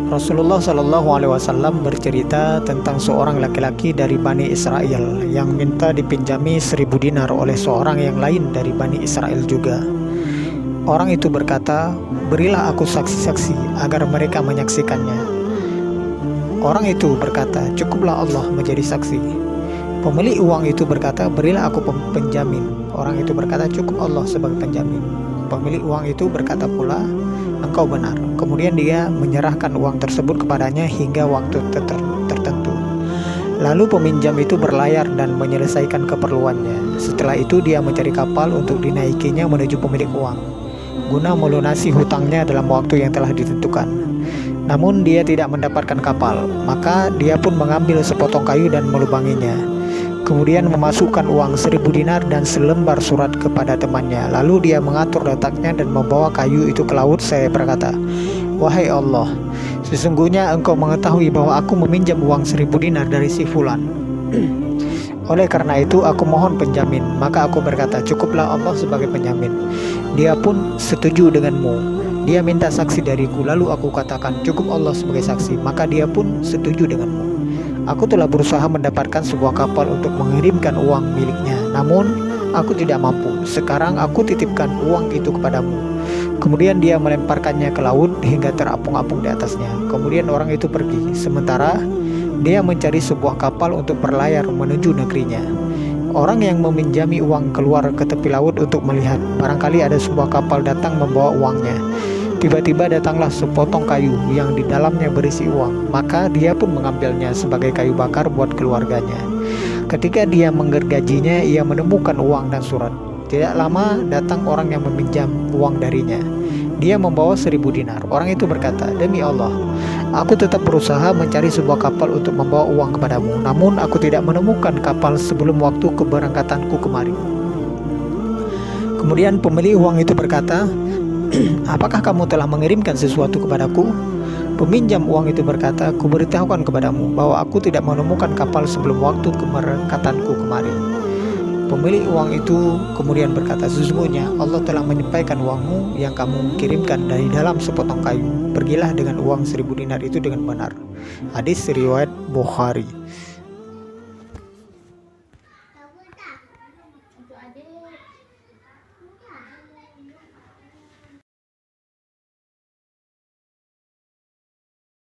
Rasulullah Shallallahu Alaihi Wasallam bercerita tentang seorang laki-laki dari Bani Israel yang minta dipinjami 1000 dinar oleh seorang yang lain dari Bani Israel juga. Orang itu berkata, "Berilah aku saksi-saksi agar mereka menyaksikannya." Orang itu berkata, "Cukuplah Allah menjadi saksi." Pemilik uang itu berkata, "Berilah aku penjamin." Orang itu berkata, "Cukup Allah sebagai penjamin." Pemilik uang itu berkata pula, "Engkau benar." Kemudian dia menyerahkan uang tersebut kepadanya hingga waktu tertentu. Lalu peminjam itu berlayar dan menyelesaikan keperluannya. Setelah itu dia mencari kapal untuk dinaikinya menuju pemilik uang, guna melunasi hutangnya dalam waktu yang telah ditentukan. Namun dia tidak mendapatkan kapal, maka dia pun mengambil sepotong kayu dan melubanginya. Kemudian memasukkan uang 1000 dinar dan selembar surat kepada temannya. Lalu dia mengatur letaknya dan membawa kayu itu ke laut. Saya berkata, "Wahai Allah, sesungguhnya engkau mengetahui bahwa aku meminjam uang 1000 dinar dari si fulan. Oleh karena itu aku mohon penjamin." Maka aku berkata, "Cukuplah Allah sebagai penjamin." Dia pun setuju denganmu. Dia minta saksi dariku. Lalu aku katakan, "Cukup Allah sebagai saksi." Maka dia pun setuju denganmu. Aku telah berusaha mendapatkan sebuah kapal untuk mengirimkan uang miliknya, namun aku tidak mampu. Sekarang aku titipkan uang itu kepadamu. Kemudian dia melemparkannya ke laut hingga terapung-apung di atasnya. Kemudian orang itu pergi, sementara dia mencari sebuah kapal untuk berlayar menuju negerinya. Orang yang meminjami uang keluar ke tepi laut untuk melihat, barangkali ada sebuah kapal datang membawa uangnya. Tiba-tiba datanglah sepotong kayu yang di dalamnya berisi uang, maka dia pun mengambilnya sebagai kayu bakar buat keluarganya. Ketika dia menggergajinya, ia menemukan uang dan surat. Tidak lama datang orang yang meminjam uang darinya. Dia membawa 1000 dinar. Orang itu berkata, "Demi Allah, aku tetap berusaha mencari sebuah kapal untuk membawa uang kepadamu, namun aku tidak menemukan kapal sebelum waktu keberangkatanku kemari." Kemudian pemilik uang itu berkata, "Apakah kamu telah mengirimkan sesuatu kepadaku?" Peminjam uang itu berkata, "Kuberitahukan kepadamu bahwa aku tidak menemukan kapal sebelum waktu keberangkatanku kemari." Pemilik uang itu kemudian berkata, "Sesungguhnya Allah telah menyampaikan uangmu yang kamu kirimkan dari dalam sepotong kayu. Pergilah dengan uang 1000 dinar itu dengan benar." Hadis riwayat Bukhari.